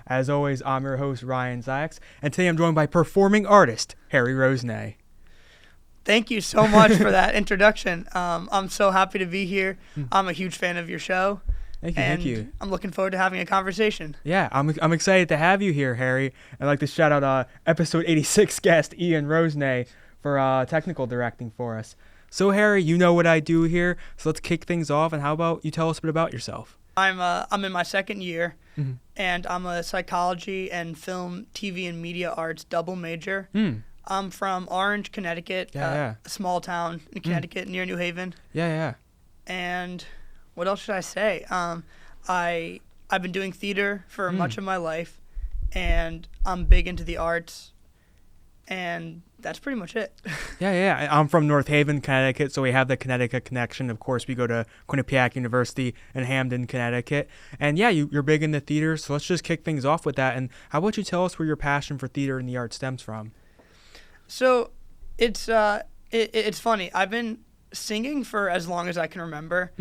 As always, I'm your host, Ryan Ziaks, and today I'm joined by performing artist, Harry Rosenay. Thank you so much for that introduction. I'm so happy to be here. I'm a huge fan of your show. Thank you. I'm looking forward to having a conversation. Yeah, I'm excited to have you here, Harry. I'd like to shout out episode 86 guest Ian Rosenay for technical directing for us. So, Harry, you know what I do here, so let's kick things off, and how about you tell us a bit about yourself? I'm in my second year, and I'm a psychology and film, TV, and media arts double major. I'm from Orange, Connecticut, a small town in Connecticut near New Haven. Yeah. And what else should I say? I've been doing theater for much of my life, and I'm big into the arts, and that's pretty much it. Yeah. I'm from North Haven, Connecticut, so we have the Connecticut connection. Of course, we go to Quinnipiac University in Hamden, Connecticut. And yeah, you're big into theater, so let's just kick things off with that. And how about you tell us where your passion for theater and the arts stems from? So it's funny. I've been singing for as long as I can remember,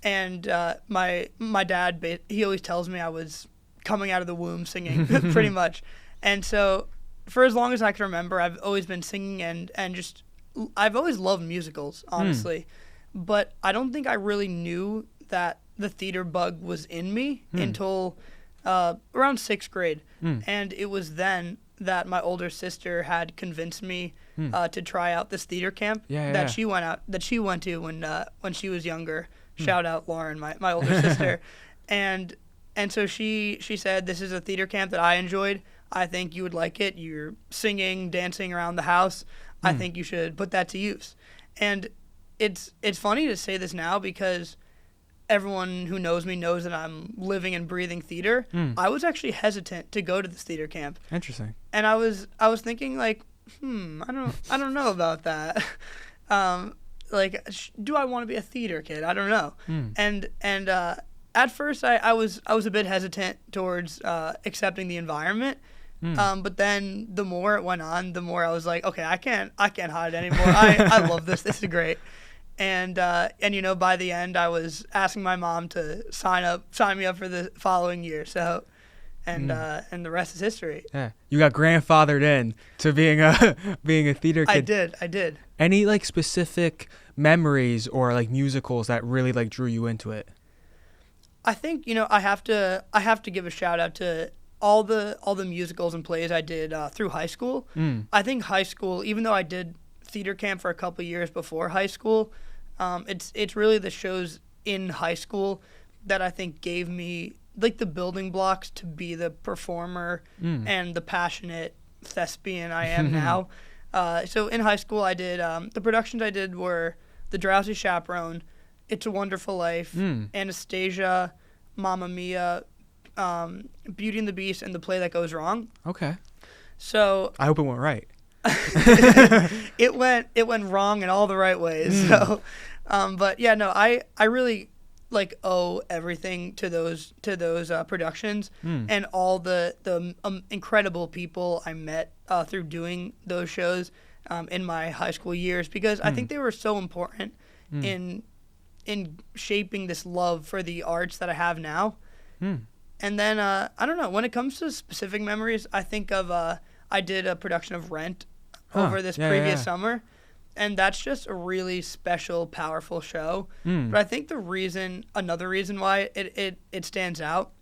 and my dad, he always tells me I was coming out of the womb singing, pretty much. And so for as long as I can remember, I've always been singing and just I've always loved musicals, honestly. But I don't think I really knew that the theater bug was in me until around 6th grade, and it was then that my older sister had convinced me to try out this theater camp that she went to when she was younger. Shout out Lauren, my older sister, and so she said, this is a theater camp that I enjoyed. I think you would like it. You're singing, dancing around the house. I think you should put that to use. And it's funny to say this now because everyone who knows me knows that I'm living and breathing theater. I was actually hesitant to go to this theater camp. Interesting. And I was thinking like, I don't know about that. Do I want to be a theater kid? I don't know. And at first I was a bit hesitant towards accepting the environment. But then the more it went on, the more I was like, okay, I can't hide anymore. I love this. This is great. And by the end, I was asking my mom to sign me up for the following year. So, and the rest is history. Yeah, you got grandfathered in to being a theater kid. I did. Any like specific memories or like musicals that really like drew you into it? I think I have to give a shout out to all the musicals and plays I did through high school. I think high school, even though I did theater camp for a couple of years before high school, it's really the shows in high school that I think gave me like the building blocks to be the performer and the passionate thespian I am now. So in high school I did the productions I did were The Drowsy Chaperone, It's a Wonderful Life, Anastasia, Mamma Mia, Beauty and the Beast, and The Play That Goes Wrong. Okay. So I hope it went right. It went wrong in all the right ways. So, but yeah, no, I really like owe everything to those productions and all the incredible people I met through doing those shows in my high school years, because I think they were so important in shaping this love for the arts that I have now. And then I don't know, when it comes to specific memories, I think of I did a production of Rent over this previous summer, and that's just a really special, powerful show. But I think another reason why it stands out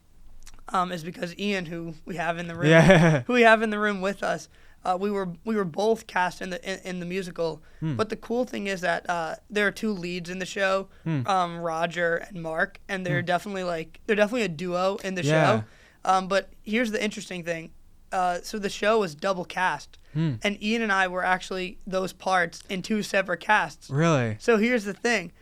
is because Ian, who we have in the room with us, we were both cast in the musical. But the cool thing is that there are two leads in the show, Roger and Mark, and they're definitely a duo in the show. But here's the interesting thing. So the show was double cast, and Ian and I were actually those parts in two separate casts. Really? So here's the thing.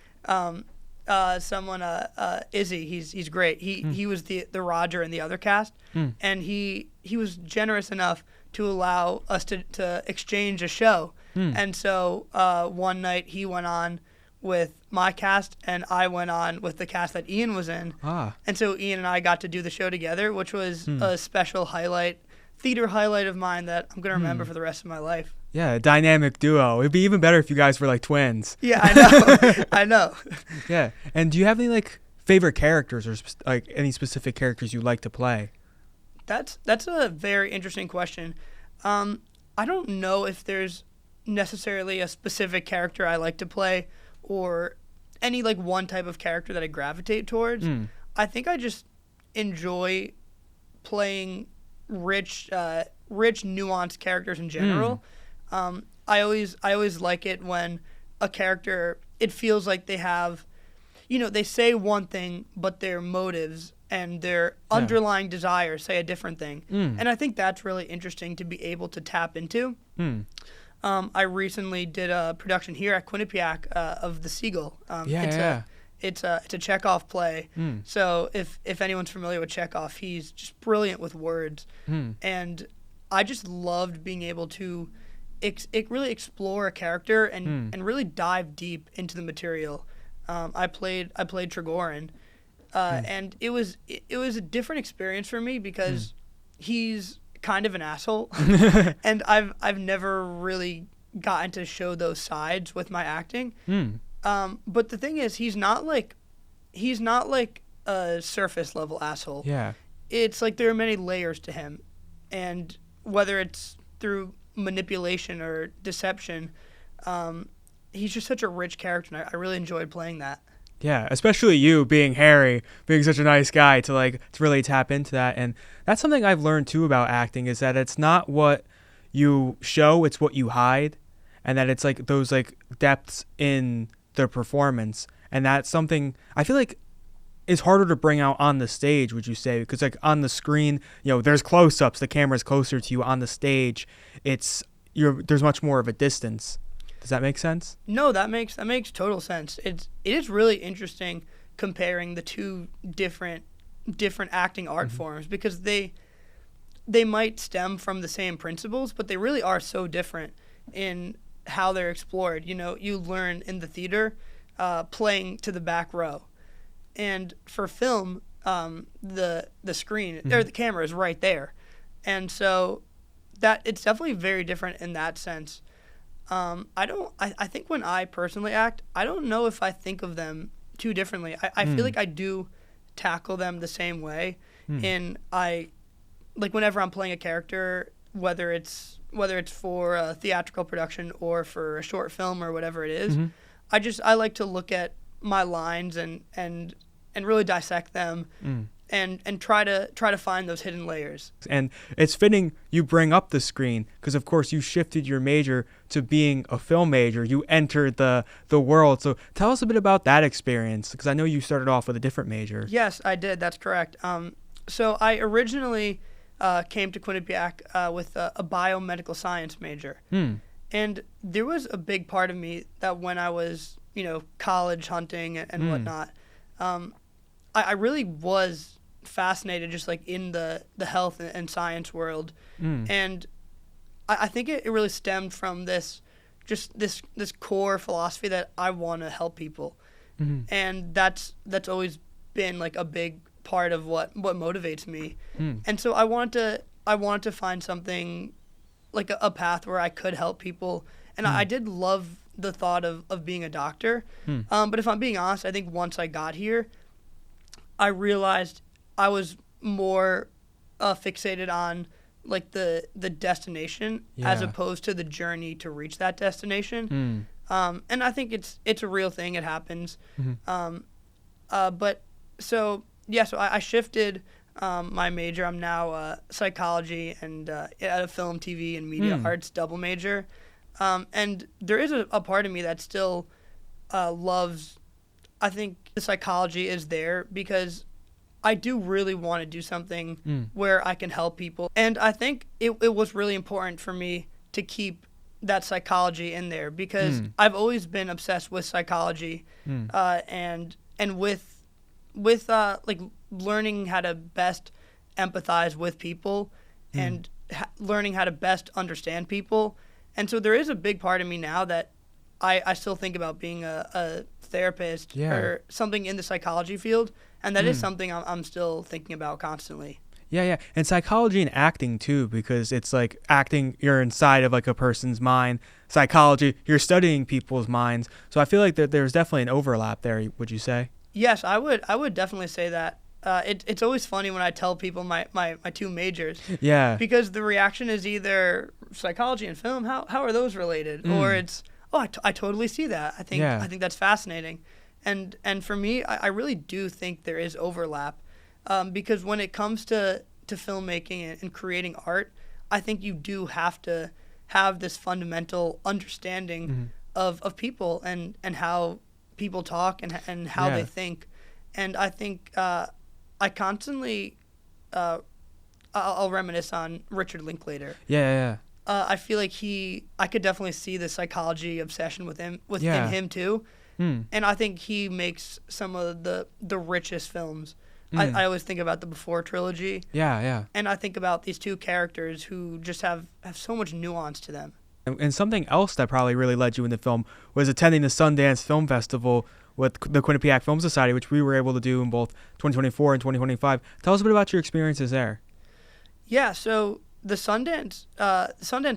Izzy, he's great. He was the Roger in the other cast, and he was generous enough to allow us to exchange a show. And so one night he went on with my cast, and I went on with the cast that Ian was in. And so Ian and I got to do the show together, which was a special theater highlight of mine that I'm going to remember for the rest of my life. Yeah, a dynamic duo. It'd be even better if you guys were like twins. Yeah, I know. I know. Yeah. And do you have any like favorite characters or like any specific characters you like to play? That's a very interesting question. I don't know if there's necessarily a specific character I like to play or any like one type of character that I gravitate towards. I think I just enjoy playing rich, nuanced characters in general. I always like it when a character, it feels like they have, they say one thing, but their motives and their underlying desires say a different thing. And I think that's really interesting to be able to tap into. I recently did a production here at Quinnipiac of The Seagull. It's a Chekhov play. So if anyone's familiar with Chekhov, he's just brilliant with words. And I just loved being able to really explore a character and really dive deep into the material. I played Trigorin, and it was a different experience for me because he's kind of an asshole, and I've never really gotten to show those sides with my acting. But the thing is, he's not like a surface level asshole. Yeah. It's like there are many layers to him, and whether it's through manipulation or deception, he's just such a rich character, and I really enjoyed playing that. Yeah, especially you being Harry, being such a nice guy to really tap into that. And that's something I've learned too about acting, is that it's not what you show, it's what you hide, and that it's like those like depths in the performance. And that's something I feel like is harder to bring out on the stage, would you say? Because like on the screen, there's close-ups, the camera's closer to you. On the stage, there's much more of a distance. Does that make sense? No, that makes total sense. It is really interesting comparing the two different acting art forms, because they might stem from the same principles, but they really are so different in how they're explored. You learn in the theater playing to the back row, and for film, the screen or the camera is right there, and so that it's definitely very different in that sense. I think when I personally act, I don't know if I think of them too differently. I feel like I do tackle them the same way. And whenever I'm playing a character, whether it's for a theatrical production or for a short film or whatever it is, I like to look at my lines and really dissect them. And try to find those hidden layers. And it's fitting you bring up the screen, because of course you shifted your major to being a film major. You entered the world. So tell us a bit about that experience, because I know you started off with a different major. Yes, I did. That's correct. So I originally came to Quinnipiac with a biomedical science major. And there was a big part of me that when I was, college hunting and whatnot, I really was fascinated just like in the health and science world. And I think it really stemmed from this core philosophy that I want to help people. And that's always been like a big part of what motivates me. And so I wanted to find something like a path where I could help people. And I did love the thought of being a doctor. But if I'm being honest, I think once I got here, I realized I was more fixated on like the destination as opposed to the journey to reach that destination. And I think it's a real thing. It happens. But so I shifted my major. I'm now psychology and at a film, TV, and media arts double major. And there is a part of me that still loves, I think the psychology is there because I do really want to do something where I can help people. And I think it was really important for me to keep that psychology in there because I've always been obsessed with psychology and with like learning how to best empathize with people and learning how to best understand people. And so there is a big part of me now that I still think about being a therapist or something in the psychology field. And that is something I'm still thinking about constantly. Yeah. And psychology and acting too, because it's like acting, you're inside of like a person's mind. Psychology, you're studying people's minds. So I feel like that there's definitely an overlap there, would you say? Yes, I would definitely say that. it's always funny when I tell people my two majors. Yeah. Because the reaction is either psychology and film. How are those related? Or it's, I totally see that. I think that's fascinating. And for me, I really do think there is overlap, because when it comes to filmmaking and creating art, I think you do have to have this fundamental understanding of people and how people talk and how they think. And I think I constantly I'll reminisce on Richard Linklater. Yeah. I feel like I could definitely see the psychology obsession within him too. And I think he makes some of the richest films. I always think about the Before trilogy. Yeah. And I think about these two characters who just have so much nuance to them. And something else that probably really led you into film was attending the Sundance Film Festival with the Quinnipiac Film Society, which we were able to do in both 2024 and 2025. Tell us a bit about your experiences there. Yeah, so the Sundance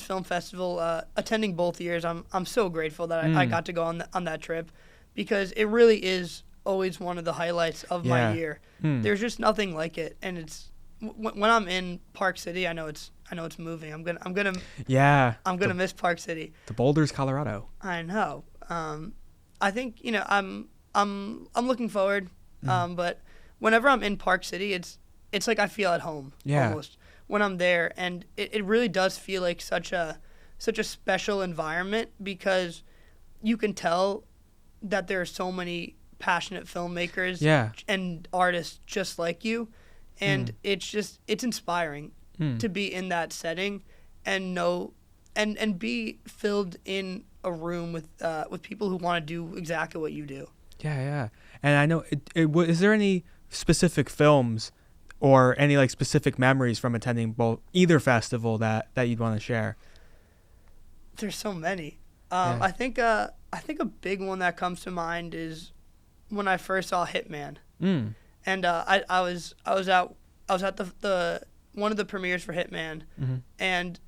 Film Festival, attending both years, I'm so grateful that I got to go on that trip, because it really is always one of the highlights of my year. There's just nothing like it, and it's when I'm in Park City, I know it's moving. I'm gonna miss Park City. The Boulders, Colorado. I know. I think I'm looking forward. But whenever I'm in Park City, it's like I feel at home almost when I'm there, and it really does feel like such a special environment, because you can tell that there are so many passionate filmmakers and artists just like you, and it's inspiring to be in that setting and know and be filled in a room with people who want to do exactly what you do. Yeah. And I know is there any specific films or any like specific memories from attending either festival that you'd want to share? There's so many. I think a big one that comes to mind is when I first saw Hitman. And I was at the one of the premieres for Hitman, and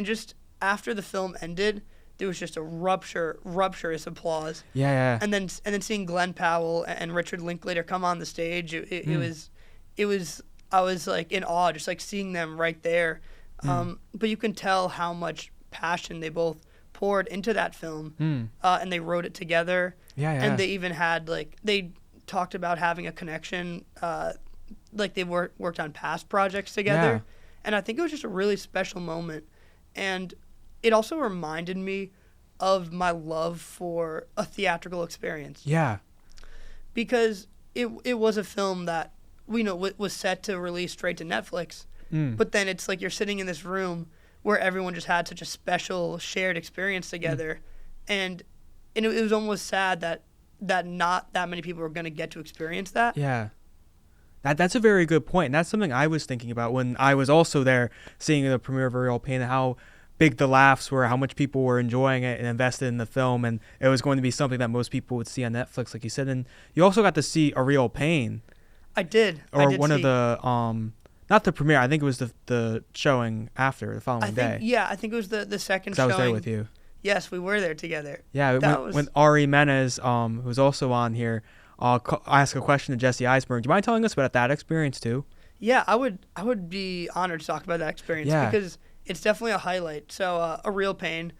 just after the film ended, there was just a rapturous applause. Yeah. And then seeing Glenn Powell and Richard Linklater come on the stage, it was I was like in awe, just like seeing them right there. But you can tell how much passion they both poured into that film, and they wrote it together. Yeah. And they even had they talked about having a connection, like they worked on past projects together. Yeah. And I think it was just a really special moment. And it also reminded me of my love for a theatrical experience. Yeah. Because it was a film that was set to release straight to Netflix. But then it's like you're sitting in this room where everyone just had such a special shared experience together. And it was almost sad that not that many people were going to get to experience that. Yeah. That's a very good point. And that's something I was thinking about when I was also there seeing the premiere of A Real Pain, how big the laughs were, how much people were enjoying it and invested in the film. And it was going to be something that most people would see on Netflix, like you said. And you also got to see A Real Pain. I did. Or one of the, not the premiere, I think it was the showing after, the following day. Yeah, I think it was the second showing. I was there with you. Yes, we were there together. Yeah, when Ari Menez, who's also on here, ask a question to Jesse Eisberg. Do you mind telling us about that experience too? Yeah, I would be honored to talk about that experience because it's definitely a highlight. So A Real Pain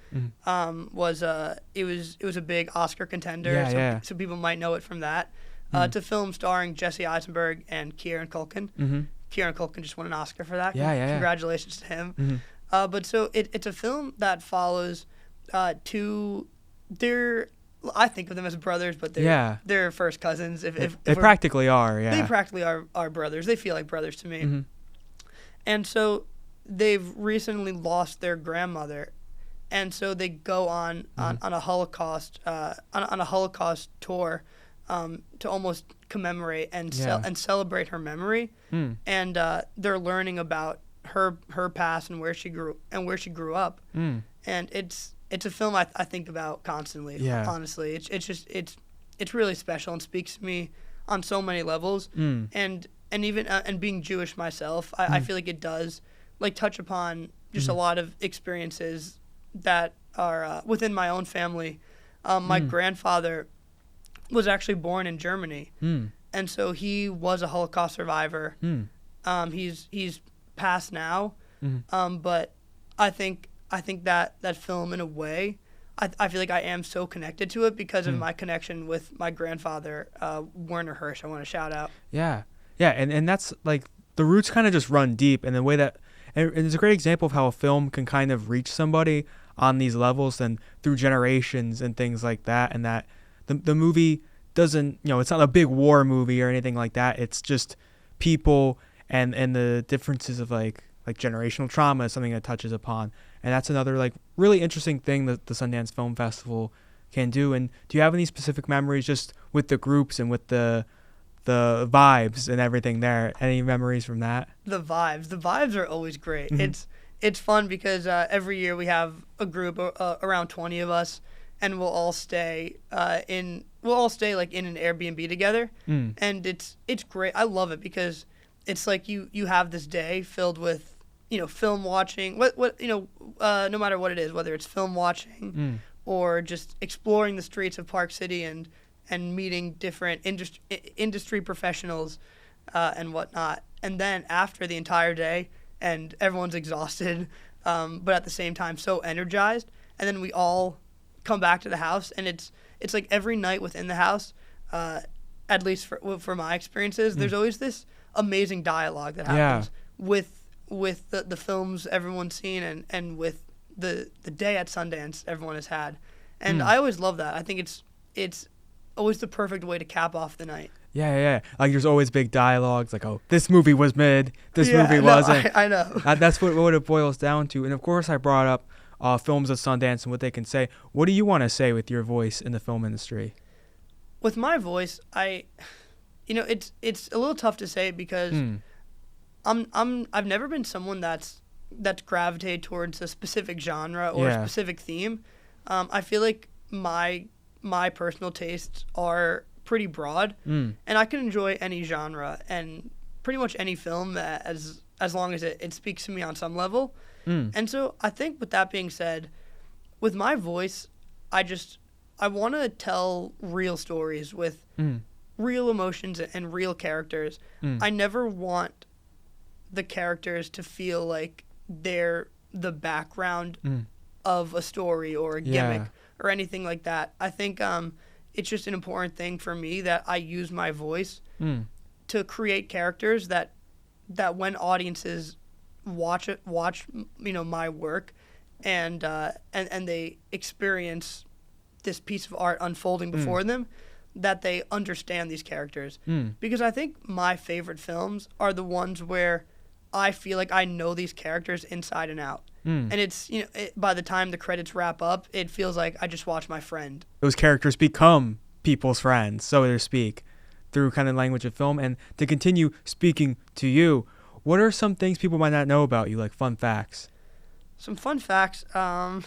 was a big Oscar contender. So people might know it from that. It's a film starring Jesse Eisenberg and Kieran Culkin. Kieran Culkin just won an Oscar for that. Congratulations to him. But so it's a film that follows I think of them as brothers, but they're first cousins. They practically are, yeah. They practically are brothers. They feel like brothers to me. And so they've recently lost their grandmother, and so they go on a Holocaust tour to almost commemorate and celebrate her memory. And they're learning about her past and where she grew up. And it's a film I think about constantly. Yeah. Honestly, it's really special and speaks to me on so many levels. And even and being Jewish myself, I feel like it does touch upon just a lot of experiences that are within my own family. My grandfather was actually born in Germany, and so he was a Holocaust survivor. Mm. He's passed now, Mm-hmm. but I think that film, in a way, I feel like I am so connected to it because of my connection with my grandfather, Werner Hirsch. I want to shout out. Yeah, and that's like the roots kind of just run deep, and the way that and it's a great example of how a film can kind of reach somebody on these levels and through generations and things like that, and that the movie doesn't, it's not a big war movie or anything like that. It's just people and the differences of like generational trauma is something that touches upon, and that's another like really interesting thing that the Sundance Film Festival can do. And do you have any specific memories just with the groups and with the vibes and everything there? Any memories from that? The vibes are always great. Mm-hmm. It's fun because every year we have a group around 20 of us, and we'll all stay like in an Airbnb together, and it's great. I love it because it's like you have this day filled with film watching, no matter what it is, whether it's film watching or just exploring the streets of Park City and meeting different industry professionals and whatnot. And then after the entire day, and everyone's exhausted, but at the same time so energized, and then we all come back to the house, and it's like every night within the house, at least for my experiences, there's always this amazing dialogue that happens with the films everyone's seen and with the day at Sundance everyone has had. And I always love that. I think it's always the perfect way to cap off the night. Yeah. Like there's always big dialogues like, oh, this movie was mid, this movie wasn't. I know. That's what it boils down to. And of course I brought up films at Sundance and what they can say. What do you want to say with your voice in the film industry? With my voice, it's a little tough to say because I've never been someone that's gravitated towards a specific genre or a specific theme. I feel like my personal tastes are pretty broad, and I can enjoy any genre and pretty much any film as long as it speaks to me on some level. And so I think with that being said, with my voice, I want to tell real stories with real emotions and real characters. I never want the characters to feel like they're the background of a story or a gimmick or anything like that. I think it's just an important thing for me that I use my voice to create characters that when audiences watch my work and they experience this piece of art unfolding before them, that they understand these characters. Because I think my favorite films are the ones where I feel like I know these characters inside and out. And it's, by the time the credits wrap up, it feels like I just watched my friend. Those characters become people's friends, so to speak, through kind of language of film. And to continue speaking to you, what are some things people might not know about you, like fun facts? Some fun facts. I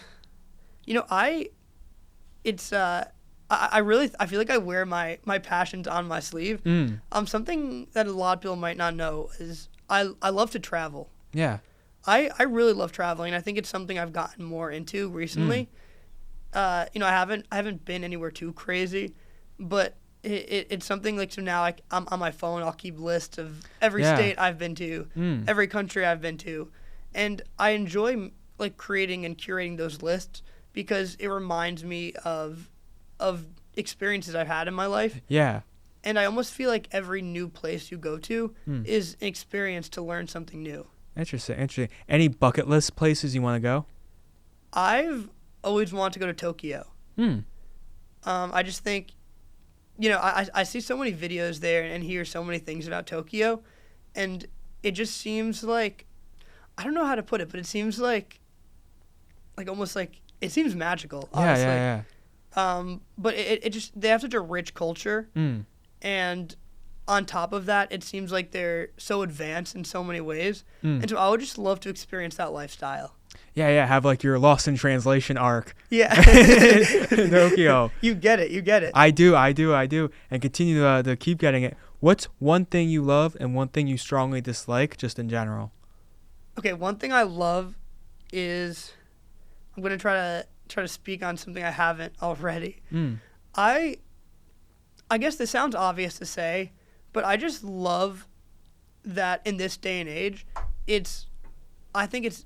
feel like I wear my passions on my sleeve. Something that a lot of people might not know is I love to travel. Yeah. I really love traveling. I think it's something I've gotten more into recently. I haven't been anywhere too crazy, but it's something like, so now I'm on my phone, I'll keep lists of every state I've been to, every country I've been to, and I enjoy like creating and curating those lists because it reminds me of experiences I've had in my life. Yeah. And I almost feel like every new place you go to is an experience to learn something new. Interesting. Any bucket list places you want to go? I've always wanted to go to Tokyo. I just think, I see so many videos there and hear so many things about Tokyo, and it just seems like, I don't know how to put it, but it seems like almost like, it seems magical, honestly. Yeah. But it just, they have such a rich culture, and on top of that, it seems like they're so advanced in so many ways, and so I would just love to experience that lifestyle. Yeah, have like your Lost in Translation arc. Yeah. In Tokyo. You get it. I do, and continue to keep getting it. What's one thing you love and one thing you strongly dislike, just in general? Okay, one thing I love is, I'm gonna try to speak on something I haven't already. I guess this sounds obvious to say, But I just love that in this day and age, I think it's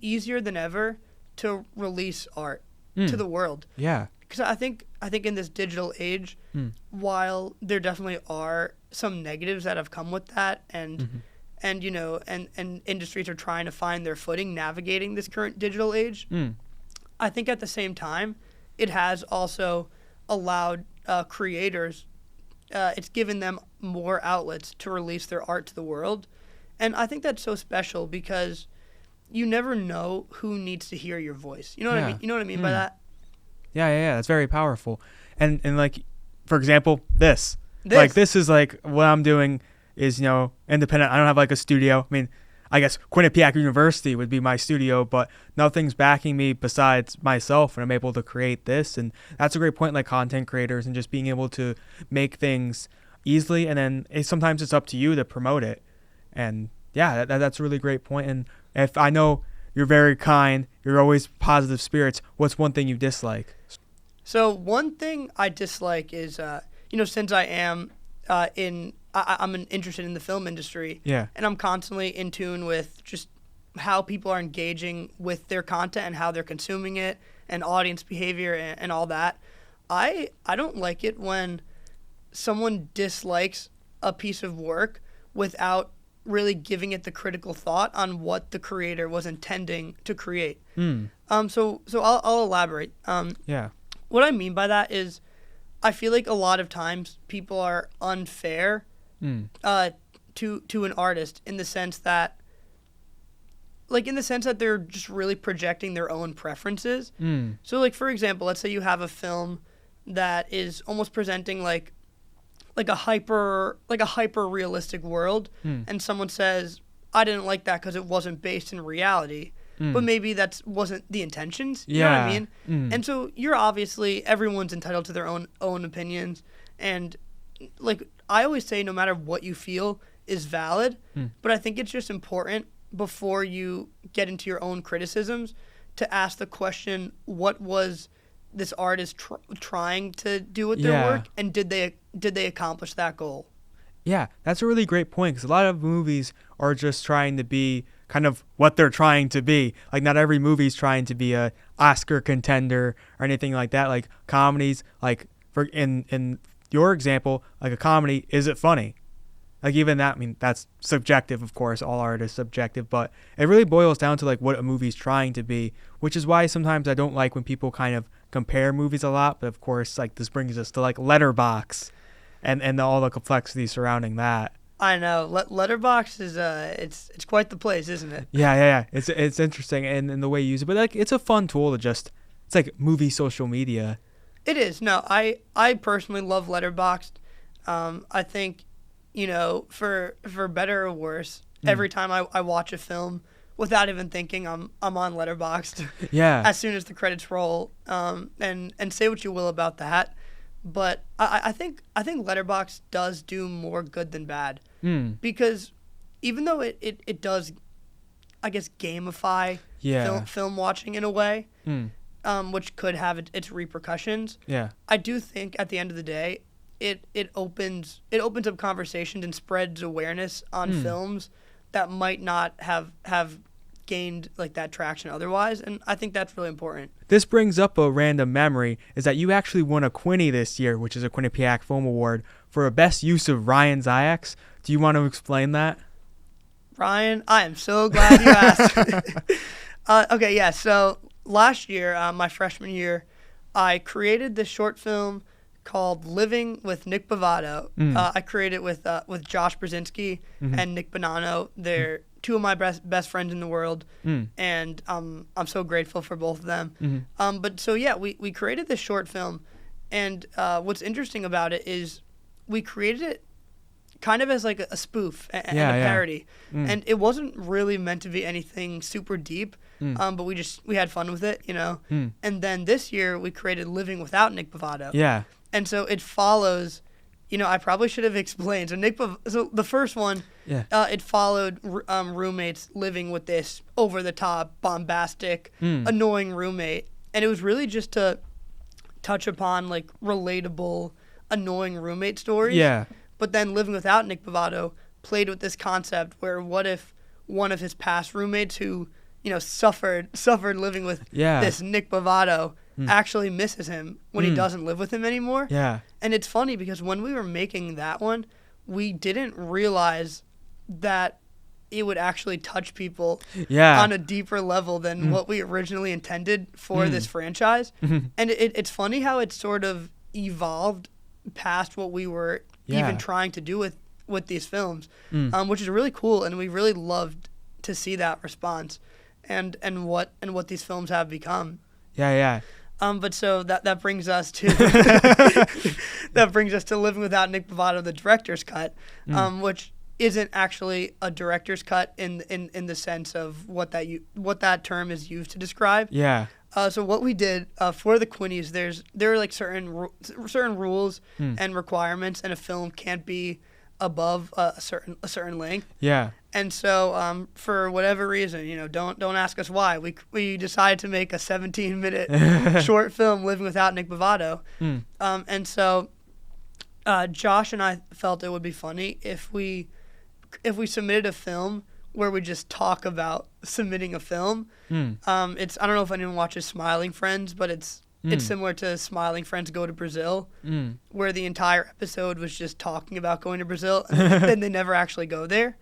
easier than ever to release art to the world. Yeah. Because I think in this digital age, while there definitely are some negatives that have come with that, and you know, and industries are trying to find their footing navigating this current digital age, I think at the same time, it has also allowed creators, it's given them more outlets to release their art to the world. And I think that's so special because you never know who needs to hear your voice. You know what I mean? You know what I mean by that? Yeah. That's very powerful. And like, for example, this. Like, this is like what I'm doing is, you know, independent. I don't have like a studio. I mean, I guess Quinnipiac University would be my studio, but nothing's backing me besides myself, and I'm able to create this. And that's a great point, like content creators and just being able to make things easily. And then sometimes it's up to you to promote it. And yeah, that's a really great point. And if I know you're very kind, you're always positive spirits, what's one thing you dislike? So one thing I dislike is, you know, since I am I'm interested in the film industry, and I'm constantly in tune with just how people are engaging with their content and how they're consuming it and audience behavior and all that. I don't like it when someone dislikes a piece of work without really giving it the critical thought on what the creator was intending to create. So I'll elaborate. What I mean by that is I feel like a lot of times people are unfair to an artist in the sense that they're just really projecting their own preferences. So like, for example, let's say you have a film that is almost presenting like a hyper realistic world, and someone says, I didn't like that because it wasn't based in reality. But maybe that wasn't the intentions. You know what I mean? And so everyone's entitled to their own opinions. And like I always say, no matter what you feel is valid. But I think it's just important before you get into your own criticisms to ask the question, what was this artist trying to do with their work, and did they accomplish that goal? Yeah, that's a really great point, because a lot of movies are just trying to be kind of what they're trying to be. Like, not every movie's trying to be a Oscar contender or anything like that. Like comedies, like for in your example, like a comedy, is it funny? Like even that, I mean, that's subjective, of course. All art is subjective, but it really boils down to like what a movie's trying to be, which is why sometimes I don't like when people kind of compare movies a lot. But of course, like this brings us to like Letterboxd and all the complexity surrounding that. I know. Letterboxd is it's quite the place, isn't it? Yeah. It's interesting in the way you use it, but like it's a fun tool to just, it's like movie social media. It is. No, I personally love Letterboxd. I think, you know, for better or worse, every time I watch a film, without even thinking, I'm on Letterboxd. Yeah. As soon as the credits roll, and say what you will about that, but I think Letterboxd does do more good than bad, because even though it does, I guess, gamify film watching in a way, which could have its repercussions. Yeah. I do think at the end of the day, it opens up conversations and spreads awareness on films that might not have gained like that traction otherwise, and I think that's really important. This brings up a random memory, is that you actually won a Quinny this year, which is a Quinnipiac Film Award, for a best use of Ryan Ziaks. Do you want to explain that? Ryan, I am so glad you asked. Okay, yeah, so last year, my freshman year, I created this short film called Living with Nick Bavado. I created it with Josh Brzezinski and Nick Bonanno. They're two of my best friends in the world, and I'm so grateful for both of them. But so yeah, we created this short film, and what's interesting about it is we created it kind of as like a spoof and a parody, and it wasn't really meant to be anything super deep. But we had fun with it, you know. And then this year we created Living Without Nick Bavado. Yeah. And so it follows, you know, I probably should have explained. So the first one, it followed roommates living with this over-the-top, bombastic, annoying roommate. And it was really just to touch upon, like, relatable, annoying roommate stories. Yeah. But then Living Without Nick Bavato played with this concept where what if one of his past roommates who, suffered living with this Nick Bavato actually misses him when he doesn't live with him anymore. Yeah. And it's funny because when we were making that one, we didn't realize that it would actually touch people on a deeper level than what we originally intended for this franchise. And it's funny how it sort of evolved past what we were even trying to do with these films, which is really cool. And we really loved to see that response and what these films have become. Yeah. But so that brings us to Living Without Nick Bavato, the director's cut, which isn't actually a director's cut in the sense of what that term is used to describe. Yeah. So what we did for the Quinnies, there are like certain rules and requirements, and a film can't be above a certain length. Yeah. And so for whatever reason, don't ask us why, we decided to make a 17-minute short film, Living Without Nick Bavato. And so Josh and I felt it would be funny if we submitted a film where we just talk about submitting a film. I don't know if anyone watches Smiling Friends, but it's similar to Smiling Friends Go to Brazil, where the entire episode was just talking about going to Brazil, and then they never actually go there.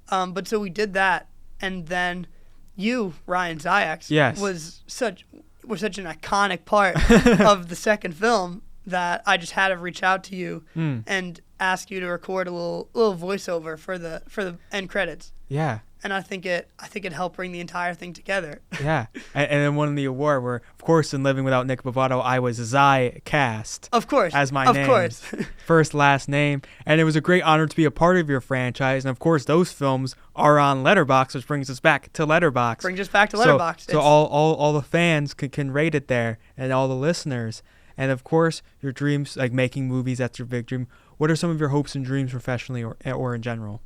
But so we did that, and then you, Ryan Ziaks, was such an iconic part of the second film that I just had to reach out to you and ask you to record a little voiceover for the end credits. Yeah. And I think it helped bring the entire thing together. Yeah. And then won the award where, of course, in Living Without Nick Bavato, I was Zicast. Of course. As my name. Of course. First, last name. And it was a great honor to be a part of your franchise. And, of course, those films are on Letterboxd, which brings us back to Letterboxd. So all the fans can rate it there, and all the listeners. And, of course, your dreams, like making movies, that's your big dream. What are some of your hopes and dreams professionally or in general?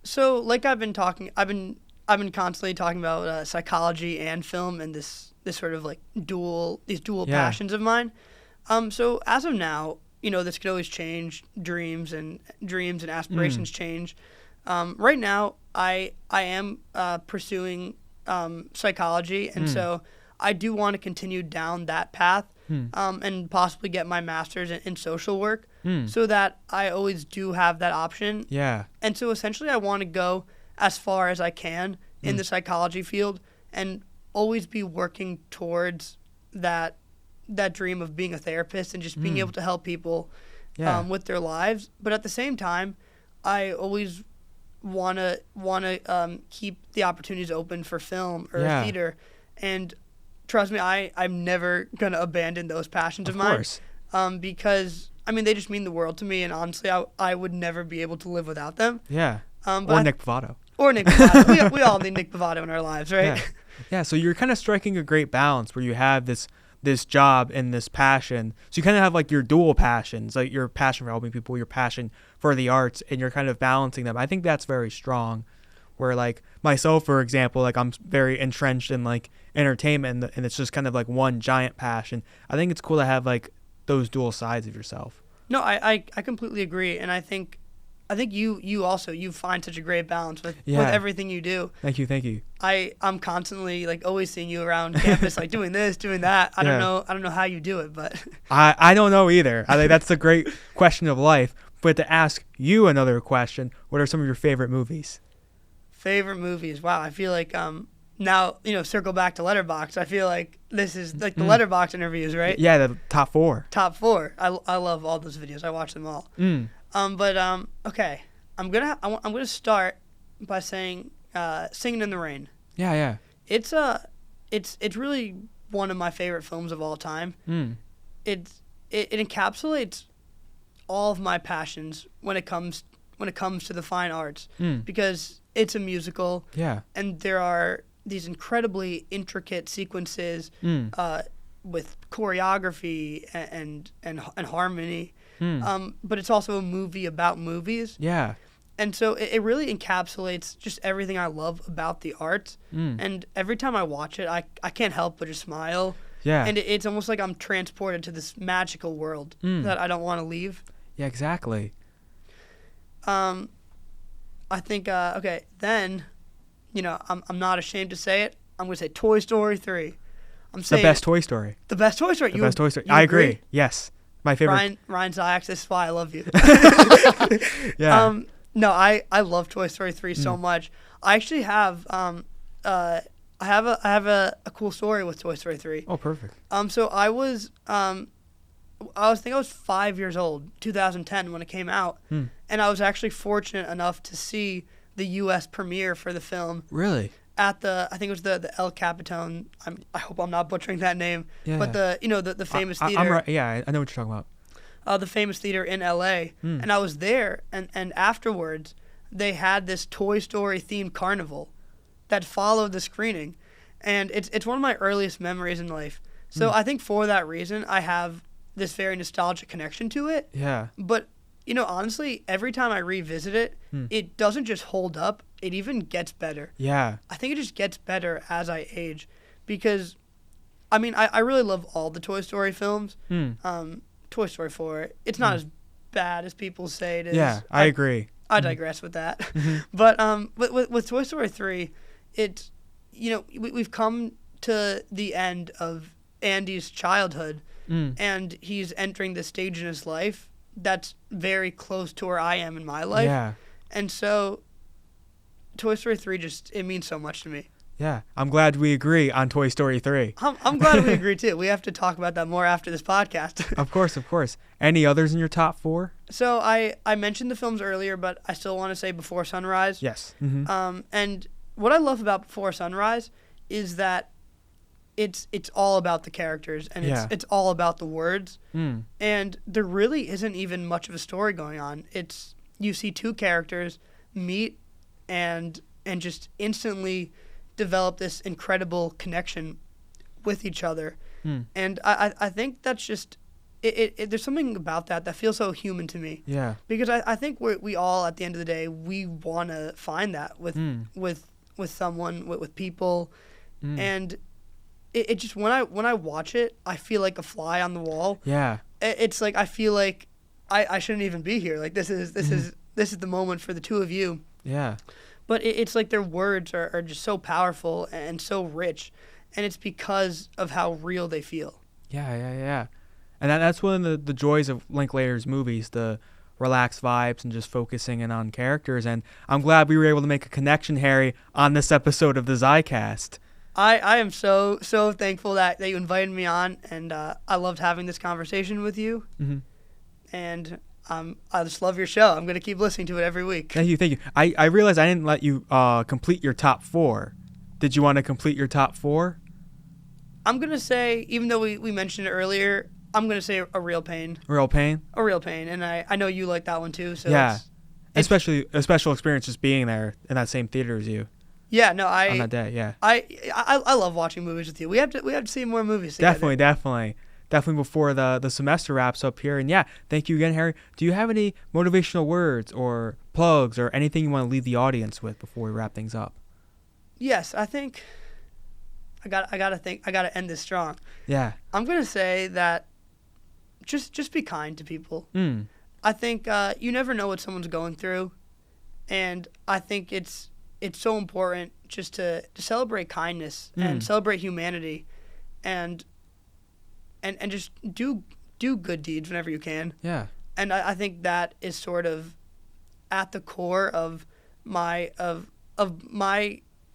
So, like I've been constantly talking about psychology and film and this sort of like dual passions of mine. So as of now, this could always change. Dreams and aspirations change. Right now, I am pursuing psychology, and so I do want to continue down that path. And possibly get my master's in social work so that I always do have that option. Yeah. And so essentially I want to go as far as I can in the psychology field and always be working towards that dream of being a therapist and just being able to help people with their lives. But at the same time, I always want to keep the opportunities open for film or theater. And trust me, I'm never going to abandon those passions of mine. Of course. Because, they just mean the world to me, and honestly, I would never be able to live without them. Yeah. Or Nick Bavato. Or Nick Bavato. we all need Nick Bavato in our lives, right? Yeah, so you're kind of striking a great balance where you have this job and this passion. So you kind of have like your dual passions, like your passion for helping people, your passion for the arts, and you're kind of balancing them. I think that's very strong. Where like myself, for example, like I'm very entrenched in like entertainment and it's just kind of like one giant passion. I think it's cool to have like those dual sides of yourself. No, I completely agree. And I think you find such a great balance with everything you do. Thank you. I'm constantly like always seeing you around campus, like doing this, doing that. I don't know how you do it, but I don't know either. I think that's a great question of life. But to ask you another question, what are some of your favorite movies? Favorite movies. Wow, I feel like now circle back to Letterboxd. I feel like this is like the Letterboxd interviews, right? Yeah, the top 4. Top 4. I love all those videos. I watch them all. Okay. I'm gonna start by saying Singing in the Rain. Yeah. It's really one of my favorite films of all time. It encapsulates all of my passions when it comes to the fine arts because it's a musical, and there are these incredibly intricate sequences with choreography and harmony. But it's also a movie about movies. Yeah. And so it really encapsulates just everything I love about the arts. And every time I watch it, I can't help but just smile. Yeah. And it's almost like I'm transported to this magical world that I don't want to leave. Yeah, exactly. I think okay, then, I'm not ashamed to say it. I'm gonna say Toy Story 3. I'm saying The best Toy Story. The best Toy Story. The best Toy Story. You I agree? agree. Yes. My favorite. Ryan Ziaks, this is why I love you. Yeah. No, I love Toy Story 3 so much. I actually have I have a cool story with Toy Story 3. Oh, perfect. So I was I think I was 5 years old, 2010 when it came out, and I was actually fortunate enough to see the U.S. premiere for the film. Really? At I think it was the El Capitan. I hope I'm not butchering that name. Yeah. But the famous theater. I'm right. Yeah, I know what you're talking about. The famous theater in L.A. And I was there, and afterwards they had this Toy Story themed carnival that followed the screening, and it's one of my earliest memories in life. So I think for that reason I have this very nostalgic connection to it. Yeah. But honestly, every time I revisit it, it doesn't just hold up. It even gets better. Yeah. I think it just gets better as I age, because, I really love all the Toy Story films. Toy Story 4, it's not as bad as people say it is. Yeah, I agree. I digress with that. But with Toy Story 3, it's, we've come to the end of Andy's childhood, and he's entering this stage in his life that's very close to where I am in my life. Yeah. And so Toy Story 3 it means so much to me. Yeah. I'm glad we agree on Toy Story 3. I'm glad we agree too. We have to talk about that more after this podcast. Of course. Any others in your top 4? So I mentioned the films earlier, but I still want to say Before Sunrise. Yes. And what I love about Before Sunrise is that it's all about the characters, and it's all about the words. And there really isn't even much of a story going on. You see two characters meet and just instantly develop this incredible connection with each other. And I think that's just there's something about that feels so human to me. Yeah. Because I think we all, at the end of the day, we want to find that with someone, with people. And it just, when I watch it, I feel like a fly on the wall. Yeah. It's like I feel like I shouldn't even be here. Like this is the moment for the two of you. Yeah. But it's like their words are just so powerful and so rich, and it's because of how real they feel. Yeah. And that's one of the joys of Linklater's movies, the relaxed vibes and just focusing in on characters. And I'm glad we were able to make a connection, Harry, on this episode of the Zicast. I am so thankful that you invited me on, and I loved having this conversation with you. And I just love your show. I'm going to keep listening to it every week. Thank you. I realized I didn't let you complete your top 4. Did you want to complete your top 4? I'm going to say, even though we mentioned it earlier, I'm going to say A Real Pain. Real Pain? A Real Pain. And I know you like that one too. So yeah. Especially a special experience just being there in that same theater as you. Yeah, no, on that day, yeah. I love watching movies with you. We have to see more movies together. Definitely before the semester wraps up here. And yeah, thank you again, Harry. Do you have any motivational words or plugs or anything you want to leave the audience with before we wrap things up? Yes, I think I gotta end this strong. Yeah. I'm gonna say that just be kind to people. I think you never know what someone's going through, and I think it's so important just to celebrate kindness and celebrate humanity, and just do good deeds whenever you can. Yeah. And I think that is sort of at the core of my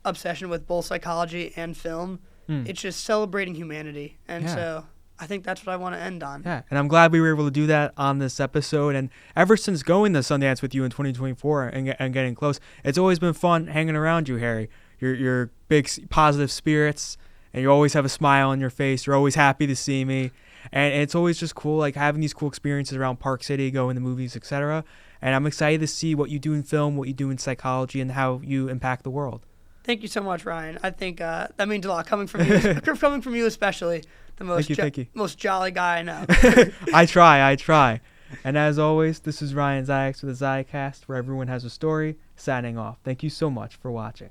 obsession with both psychology and film. It's just celebrating humanity. And so I think that's what I want to end on. Yeah, and I'm glad we were able to do that on this episode. And ever since going to Sundance with you in 2024 and getting close, it's always been fun hanging around you, Harry. You're big positive spirits, and you always have a smile on your face. You're always happy to see me. And it's always just cool, like having these cool experiences around Park City, going to movies, etc. And I'm excited to see what you do in film, what you do in psychology, and how you impact the world. Thank you so much, Ryan. I think that means a lot coming from you, coming from you especially. The most jolly guy I know. I try. And as always, this is Ryan Ziaks with the Zicast, where everyone has a story. Signing off. Thank you so much for watching.